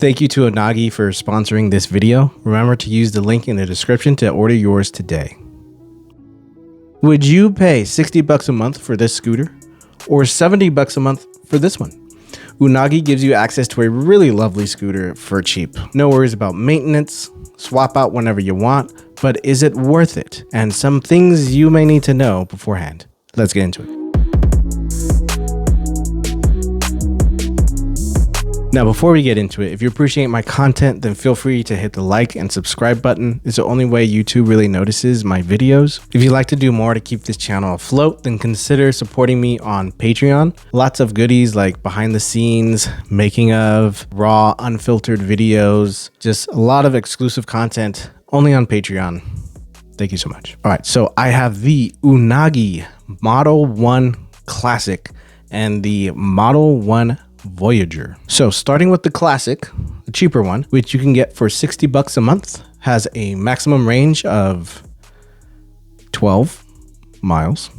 Thank you to Unagi for sponsoring this video. Remember to use the link in the description to order yours today. Would you pay 60 bucks a month for this scooter or 70 bucks a month for this one? Unagi gives you access to a really lovely scooter for cheap. No worries about maintenance, swap out whenever you want, but is it worth it? And some things you may need to know beforehand. Let's get into it. Now, before we get into it, if you appreciate my content, then feel free to hit the like and subscribe button. It's the only way YouTube really notices my videos. If you'd like to do more to keep this channel afloat, then consider supporting me on Patreon. Lots of goodies like behind the scenes, making of, raw, unfiltered videos, just a lot of exclusive content only on Patreon. Thank you so much. All right, so I have the Unagi Model 1 Classic and the Model 1 Voyager. So starting with the Classic, the cheaper one, which you can get for 60 bucks a month, has a maximum range of 12 miles.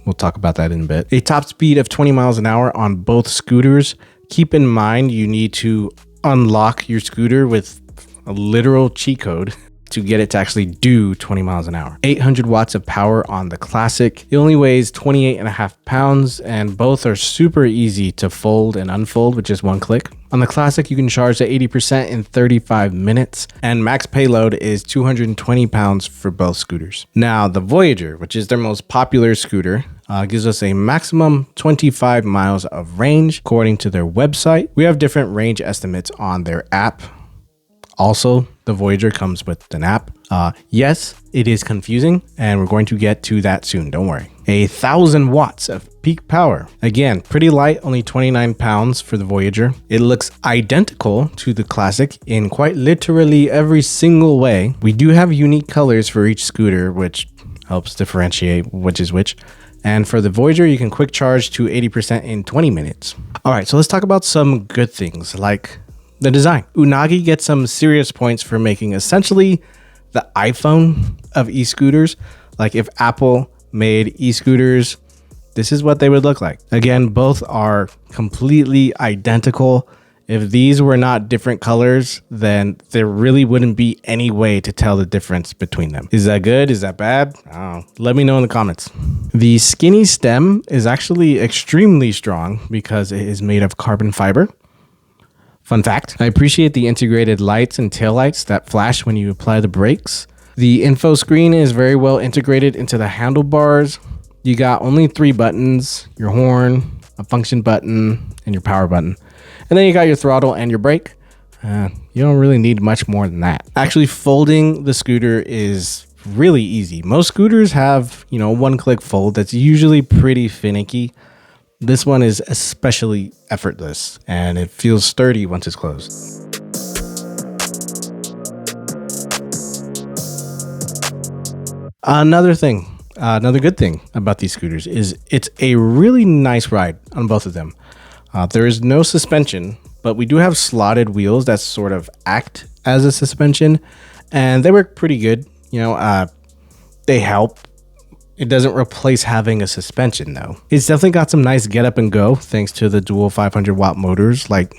We'll talk about that in a bit. A top speed of 20 miles an hour on both scooters. Keep in mind, you need to unlock your scooter with a literal cheat code to get it to actually do 20 miles an hour. 800 watts of power on the Classic. It only weighs 28.5 pounds and both are super easy to fold and unfold with just one click. On the Classic, you can charge to 80% in 35 minutes and max payload is 220 pounds for both scooters. Now, the Voyager, which is their most popular scooter, gives us a maximum 25 miles of range according to their website. We have different range estimates on their app. Also, the Voyager comes with an app. Yes, it is confusing, and we're going to get to that soon. Don't worry. 1,000 watts of peak power. Again, pretty light, only 29 pounds for the Voyager. It looks identical to the Classic in quite literally every single way. We do have unique colors for each scooter, which helps differentiate which is which. And for the Voyager, you can quick charge to 80% in 20 minutes. All right, so let's talk about some good things like the design. Unagi gets some serious points for making essentially the iPhone of e-scooters. Like if Apple made e-scooters, this is what they would look like. Again, both are completely identical. If these were not different colors, then there really wouldn't be any way to tell the difference between them. Is that good? Is that bad? I don't know. Let me know in the comments. The skinny stem is actually extremely strong because it is made of carbon fiber. Fun fact, I appreciate the integrated lights and taillights that flash when you apply the brakes. The info screen is very well integrated into the handlebars. You got only 3 buttons, your horn, a function button, and your power button. And then you got your throttle and your brake. You don't really need much more than that. Actually, folding the scooter is really easy. Most scooters have, one-click fold that's usually pretty finicky. This one is especially effortless and it feels sturdy once it's closed. Another good thing about these scooters is it's a really nice ride on both of them. There is no suspension, but we do have slotted wheels that sort of act as a suspension and they work pretty good. They help. It doesn't replace having a suspension though. It's definitely got some nice get up and go thanks to the dual 500 watt motors. Like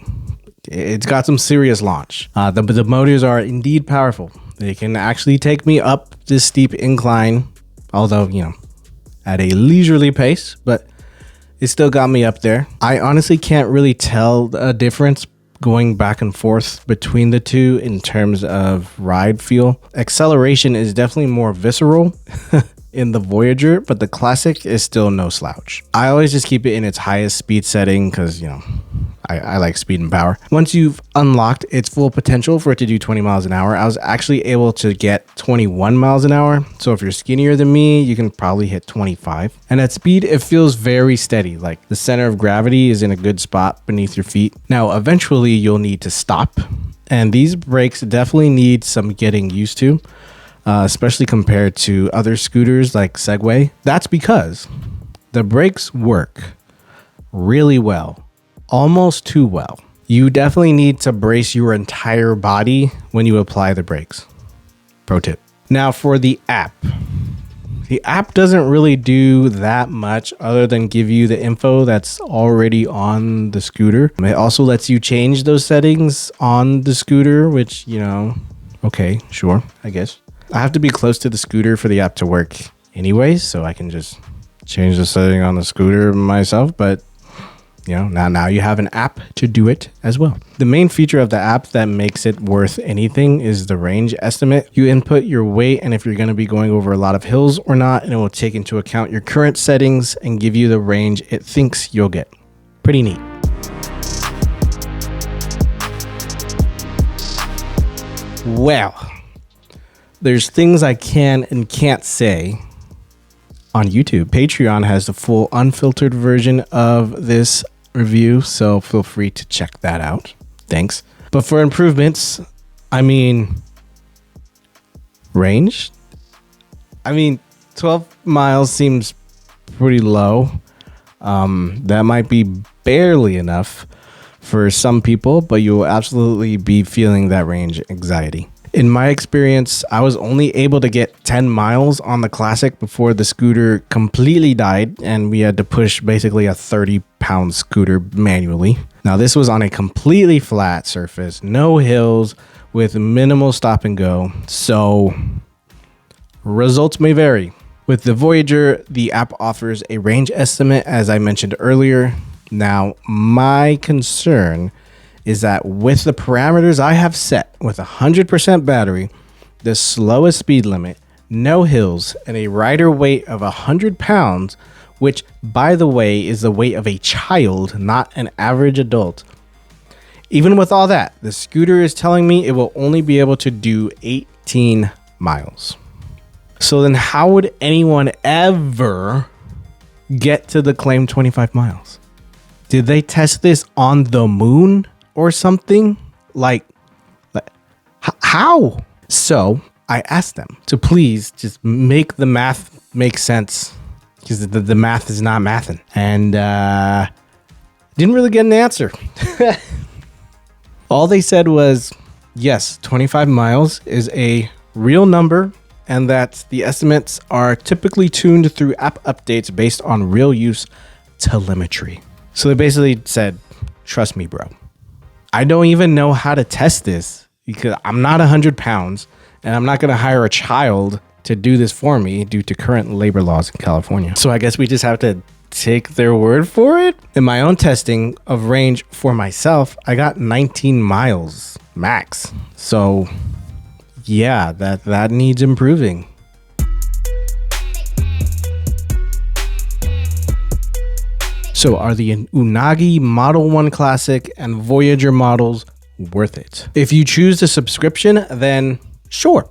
it's got some serious launch. The motors are indeed powerful. They can actually take me up this steep incline, although, at a leisurely pace, but it still got me up there. I honestly can't really tell a difference going back and forth between the two in terms of ride feel. Acceleration is definitely more visceral in the Voyager, but the Classic is still no slouch. I always just keep it in its highest speed setting because, I like speed and power. Once you've unlocked its full potential for it to do 20 miles an hour, I was actually able to get 21 miles an hour. So if you're skinnier than me, you can probably hit 25. And at speed, it feels very steady. Like the center of gravity is in a good spot beneath your feet. Now, eventually you'll need to stop. And these brakes definitely need some getting used to. Especially compared to other scooters like Segway. That's because the brakes work really well, almost too well. You definitely need to brace your entire body when you apply the brakes. Pro tip. Now for the app. The app doesn't really do that much other than give you the info that's already on the scooter. It also lets you change those settings on the scooter, which, you know, okay, sure, I guess. I have to be close to the scooter for the app to work anyways, so I can just change the setting on the scooter myself, but you know, now you have an app to do it as well. The main feature of the app that makes it worth anything is the range estimate. You input your weight and if you're going to be going over a lot of hills or not, and it will take into account your current settings and give you the range it thinks you'll get. Pretty neat. Well, there's things I can and can't say on YouTube. Patreon has the full unfiltered version of this review, so feel free to check that out. Thanks. But for improvements, I mean, range? I mean, 12 miles seems pretty low. That might be barely enough for some people, but you will absolutely be feeling that range anxiety. In my experience, I was only able to get 10 miles on the Classic before the scooter completely died and we had to push basically a 30-pound scooter manually. Now, this was on a completely flat surface, no hills, with minimal stop and go, so results may vary. With the Voyager, the app offers a range estimate, as I mentioned earlier. Now, my concern is that with the parameters I have set with 100% battery, the slowest speed limit, no hills, and a rider weight of 100 pounds, which, by the way, is the weight of a child, not an average adult. Even with all that, the scooter is telling me it will only be able to do 18 miles. So then how would anyone ever get to the claimed 25 miles? Did they test this on the moon or something? Like how? So I asked them to please just make the math make sense, because the math is not mathing, and didn't really get an answer. All they said was, yes, 25 miles is a real number, and that the estimates are typically tuned through app updates based on real use telemetry. So they basically said, trust me, bro. I don't even know how to test this because I'm not 100 pounds and I'm not going to hire a child to do this for me due to current labor laws in California. So I guess we just have to take their word for it. In my own testing of range for myself, I got 19 miles max. So yeah, that needs improving. So are the Unagi Model 1 Classic and Voyager models worth it? If you choose the subscription, then sure.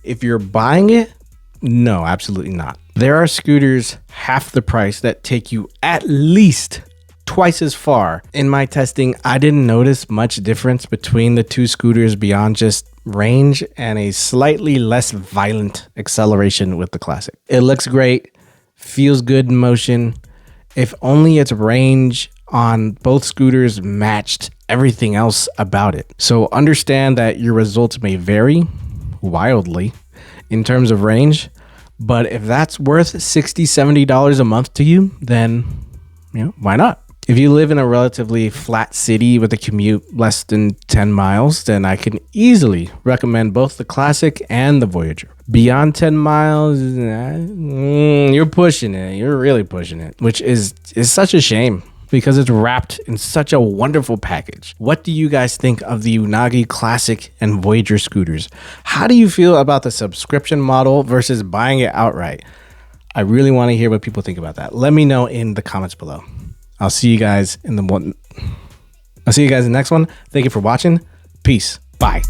If you're buying it, no, absolutely not. There are scooters half the price that take you at least twice as far. In my testing, I didn't notice much difference between the two scooters beyond just range and a slightly less violent acceleration with the Classic. It looks great, feels good in motion. If only its range on both scooters matched everything else about it. So understand that your results may vary wildly in terms of range, but if that's worth $60, $70 a month to you, then why not? If you live in a relatively flat city with a commute less than 10 miles, then I can easily recommend both the Classic and the Voyager. Beyond 10 miles, you're pushing it. You're really pushing it, which is such a shame because it's wrapped in such a wonderful package. What do you guys think of the Unagi Classic and Voyager scooters? How do you feel about the subscription model versus buying it outright? I really want to hear what people think about that. Let me know in the comments below. I'll see you guys in the next one. Thank you for watching. Peace. Bye.